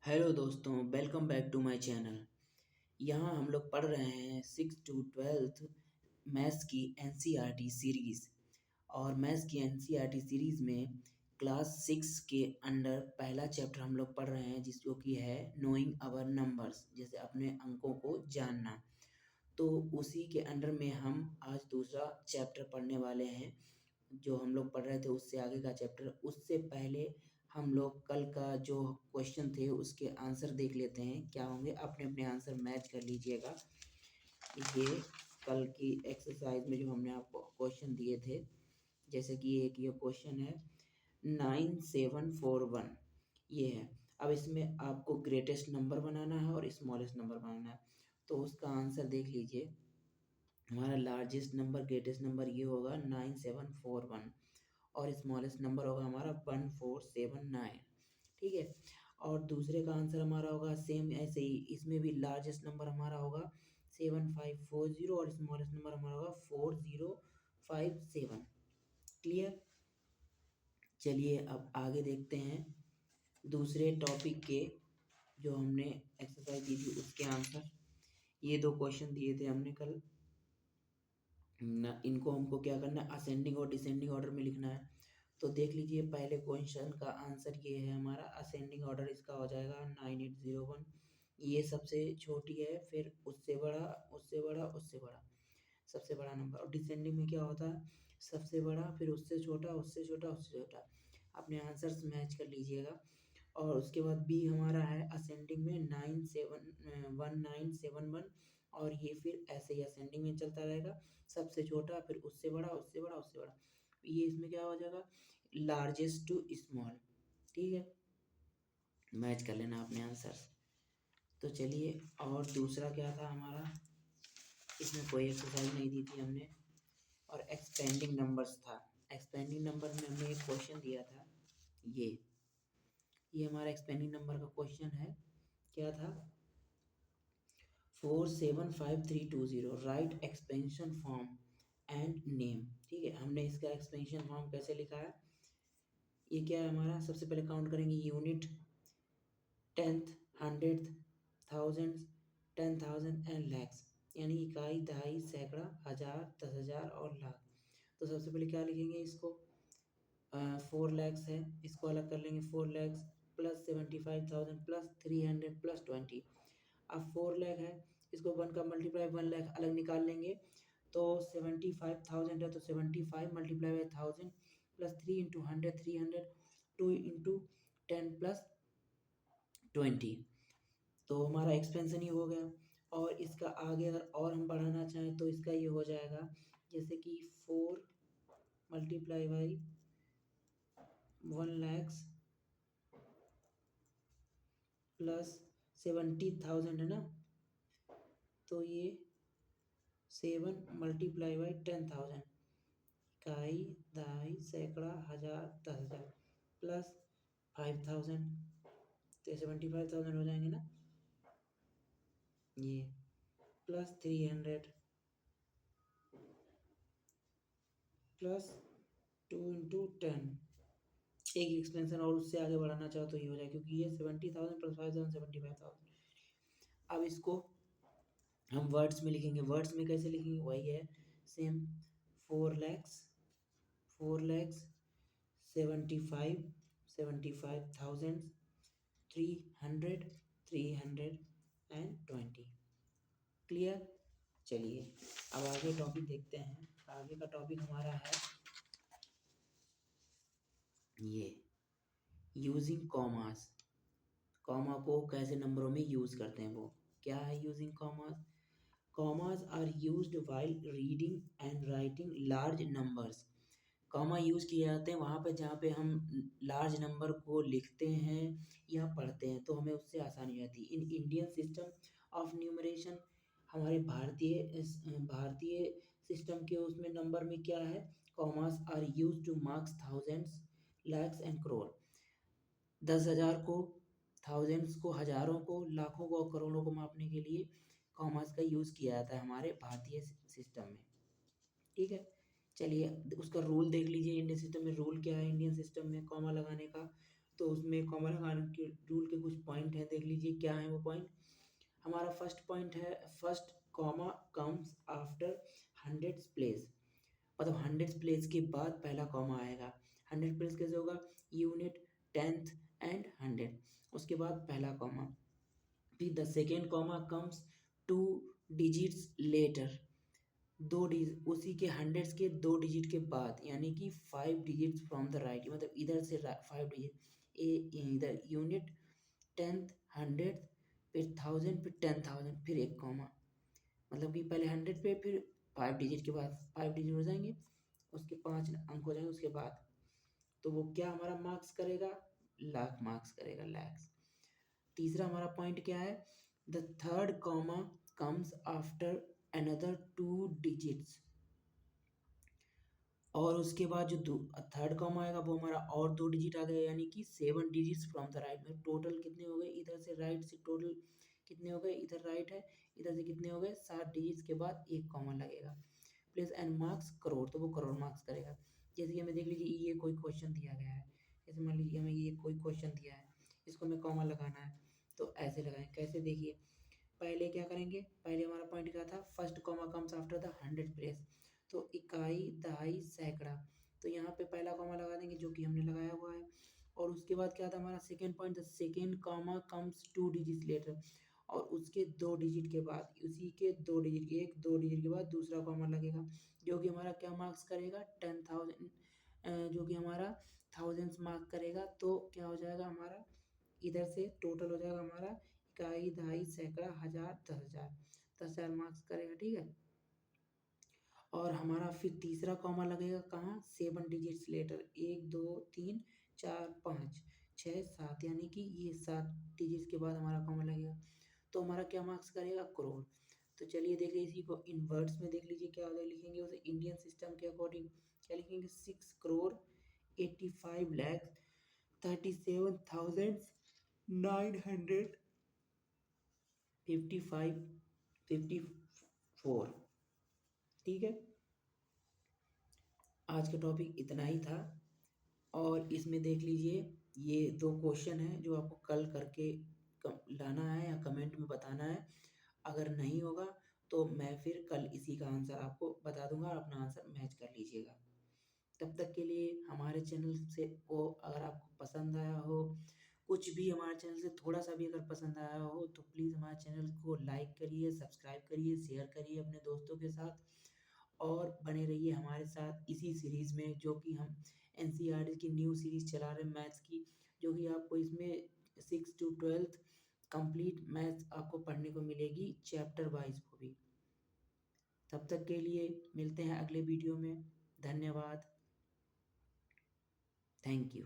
Hello दोस्तों, welcome back to my channel. यहाँ हम लोग पढ़ रहे हैं 6 to 12 मैथ्स की एनसीईआरटी सीरीज़। और मैथ्स की एनसीईआरटी सीरीज़ में क्लास 6 के अंडर पहला चैप्टर हम लोग पढ़ रहे हैं, जिसको कि है नोइंग अवर नंबर्स, जैसे अपने अंकों को जानना। तो उसी के अंडर में हम आज दूसरा चैप्टर पढ़ने वाले हैं। जो हम लोग पढ़ रहे थे उससे आगे का चैप्टर। उससे पहले हम लोग कल का जो क्वेश्चन थे उसके आंसर देख लेते हैं क्या होंगे। अपने अपने आंसर मैच कर लीजिएगा। ये कल की एक्सरसाइज में जो हमने आपको क्वेश्चन दिए थे, जैसे कि एक ये क्वेश्चन है 9741, ये है। अब इसमें आपको ग्रेटेस्ट नंबर बनाना है और स्मॉलेस्ट नंबर बनाना है। तो उसका आंसर देख लीजिए। हमारा लार्जेस्ट नंबर ग्रेटेस्ट नंबर ये होगा 9741 और स्मॉलेस्ट नंबर होगा हमारा 1479। ठीक है। और दूसरे का आंसर हमारा होगा सेम ऐसे ही। इसमें भी लार्जेस्ट नंबर हमारा होगा 7540 और स्मॉलेस्ट नंबर हमारा होगा 4057। क्लियर। चलिए अब आगे देखते हैं दूसरे टॉपिक के जो हमने एक्सरसाइज दी थी उसके आंसर। ये दो क्वेश्चन दिए थे हमने कल ना, इनको हमको क्या करना है, असेंडिंग और डिसेंडिंग ऑर्डर में लिखना है। तो देख लीजिए, पहले क्वेश्चन का आंसर ये है हमारा। असेंडिंग ऑर्डर इसका हो जाएगा 9801। ये सबसे छोटी है, फिर उससे बड़ा, उससे बड़ा, उससे बड़ा, सबसे बड़ा नंबर। और डिसेंडिंग में क्या होता है, सबसे बड़ा, फिर उससे छोटा, उससे छोटा, उससे छोटा। अपने आंसर्स मैच कर लीजिएगा। और उसके बाद बी हमारा है असेंडिंग में 1971। और ये फिर ऐसे ही असेंडिंग में चलता रहेगा, सबसे छोटा, फिर उससे बड़ा, उससे बड़ा, उससे बड़ा। ये इसमें क्या हो जाएगा, लार्जेस्ट टू स्मॉल। ठीक है, मैच कर लेना अपने आंसर। तो चलिए, और दूसरा क्या था हमारा, इसमें कोई एक्सरसाइज नहीं दी थी हमने। और एक्सपेंडिंग नंबर्स था। एक्सपेंडिंग नंबर में हमने एक क्वेश्चन दिया था। ये हमारा एक्सपेंडिंग नंबर का क्वेश्चन है। क्या था, 475320 right expansion form and name. ठीक है, हमने इसका एक्सपेंशन फॉर्म कैसे लिखा है, ये क्या है हमारा। सबसे पहले काउंट करेंगे unit, tenth, hundred, thousand, 10,000 and lakhs, यानी इकाई, दहाई, सैकड़ा, हजार, 10,000 और लाख। तो सबसे पहले क्या लिखेंगे इसको, 4 लैक्स है, इसको अलग कर लेंगे। 4 लैक्स प्लस 75,000 प्लस 300 प्लस 20। अब 4 लाख है, इसको 1 का मल्टीप्लाई 1 लाख अलग निकाल लेंगे। तो 75,000 है, तो 75 multiply by 1000 plus 3 into 100, 300, 2 into 10 plus 20। तो हमारा एक्सपेंशन ही हो गया। और इसका आगे अगर और हम बढ़ाना चाहें तो इसका ये हो जाएगा, जैसे कि 4 मल्टीप्लाई बाई 1 लैक्स प्लस 70,000 है ना, तो ये 7 मल्टीप्लाई बाई 10,000, इकाई, दहाई, सैकड़ा, हजार, 10,000 प्लस 5,000। तो 75,000 हो जाएंगे ना, ये प्लस 300 प्लस 2 इंटू 10। एक एक्सपेंशन और उससे आगे बढ़ाना चाहो तो ये हो जाए, क्योंकि ये 70,000 प्लस 5,000 75,000। अब इसको हम वर्ड्स में लिखेंगे। वर्ड्स में कैसे लिखेंगे, वही है सेम। 4 लैक्स 75,000 300 क्लियर। चलिए अब आगे टॉपिक देखते हैं। आगे का टॉपिक हमारा है ये यूजिंग कॉमास। कॉमा को कैसे नंबरों में यूज करते हैं, वो क्या है using commas. Commas are used while reading and writing large numbers. Comma use किए जाते हैं वहाँ पे जहाँ पे हम लार्ज नंबर को लिखते हैं या पढ़ते हैं, तो हमें उससे आसानी हो जाती है। In Indian system of numeration, हमारे भारतीय सिस्टम के उसमें नंबर में क्या है, commas are use to marks thousands, lakhs and crore. 10,000 को, थाउजेंड्स को, हजारों को, लाखों को और करोड़ों को मापने के लिए कॉमास का यूज़ किया जाता है हमारे भारतीय सिस्टम में। ठीक है। चलिए उसका रूल देख लीजिए। इंडियन सिस्टम में रूल क्या है, इंडियन सिस्टम में कॉमा लगाने का। तो उसमें कॉमा लगाने के रूल के कुछ पॉइंट पॉइंट है, देख लीजिए क्या है वो पॉइंट। हमारा फर्स्ट पॉइंट है, first comma comes after hundreds place, मतलब हंड्रेड्स प्लेस के बाद पहला कॉमा आएगा। हंड्रेड प्लेस कैसे होगा, यूनिट, टेंथ एंड हंड्रेड, उसके बाद पहला कॉमा। फिर the second comma comes to digits later, दो डिजिट उसी के हंड्रेड्स के दो डिजिट के बाद, यानी कि 5 डिजिट्स फ्रॉम द राइट, मतलब इधर से 5 डिजिट, इधर यूनिट, टेंथ, हंड्रेड, फिर थाउजेंड, फिर 10,000, फिर एक कॉमा, मतलब कि पहले हंड्रेड पे, फिर 5 डिजिट के बाद 5 डिजिट हो जाएंगे, उसके 5 अंक हो जाएंगे उसके बाद, तो वो क्या हमारा मार्क्स करेगा, लाख मार्क्स करेगा, लैक्स। तीसरा हमारा पॉइंट क्या है, the third comma comes after another 2 digits, और उसके बाद जो थर्ड कॉमा आएगा वो हमारा और 2 डिजिट आ गया, यानी कि 7 डिजिट्स फ्रॉम द राइट, में टोटल कितने हो गए, इधर से राइट से टोटल कितने हो गए, इधर राइट है, इधर से कितने हो गए, 7 डिजिट्स के बाद एक कॉमा लगेगा। प्लेस एंड मार्क्स करोड़, तो वो करोड़ मार्क्स करेगा। जैसे कि हमें देख लीजिए ये कोई क्वेश्चन दिया गया है, जैसे मान लीजिए हमें ये कोई क्वेश्चन दिया है, इसको हमें कॉमा लगाना है, तो ऐसे लगाएं, कैसे देखिए, पहले क्या करेंगे, पहले हमारा पॉइंट क्या था, first comma comes after the hundred place, तो इकाई, दहाई, सैकड़ा, तो यहाँ पे पहला कॉमा लगा देंगे जो कि हमने लगाया हुआ है। और उसके बाद क्या था हमारा second point, the second comma comes 2 digit later, और उसके 2 डिजिट के बाद, उसी के 2 डिजिट, एक 2 डिजिट के बाद दूसरा कॉमा लगेगा, जो कि हमारा क्या मार्क्स करेगा, 10,000, जो कि हमारा थाउजेंड्स मार्क करेगा, तो क्या हो जाएगा हमारा, इधर से टोटल हो जाएगा हमारा इकाई, दहाई, सैकड़ा, हजार, 10,000, 10,000 मार्क्स करेगा, ठीक है। और हमारा फिर तीसरा कॉमा लगेगा कहाँ, 7 डिजिट्स लेटर, 1 2 3 4 5 6 7, यानी कि ये 7 डिजिट्स के बाद हमारा कॉमा लगेगा, तो हमारा क्या मार्क्स करेगा, करोड़। तो चलिए देख लीजिए इसी को इनवर्ड्स में, देख लीजिए क्या होगा, लिखेंगे उसे इंडियन सिस्टम के अकॉर्डिंग, क्या लिखेंगे, 6,85,37,954, ठीक है। आज का टॉपिक इतना ही था, और इसमें देख लीजिए ये 2 क्वेश्चन हैं जो आपको कल करके लाना है या कमेंट में बताना है। अगर नहीं होगा तो मैं फिर कल इसी का आंसर आपको बता दूंगा और अपना आंसर मैच कर लीजिएगा। तब तक के लिए हमारे चैनल से को अगर आपको पसंद आया हो, कुछ भी हमारे चैनल से थोड़ा सा भी अगर पसंद आया हो, तो प्लीज़ हमारे चैनल को लाइक करिए, सब्सक्राइब करिए, शेयर करिए अपने दोस्तों के साथ, और बने रहिए हमारे साथ इसी सीरीज़ में, जो कि हम एनसीईआरटी की न्यू सीरीज़ चला रहे हैं मैथ्स की, जो कि आपको इसमें 6 to 12 कंप्लीट मैथ्स आपको पढ़ने को मिलेगी, चैप्टर वाइज को भी। तब तक के लिए मिलते हैं अगले वीडियो में, धन्यवाद, थैंक यू।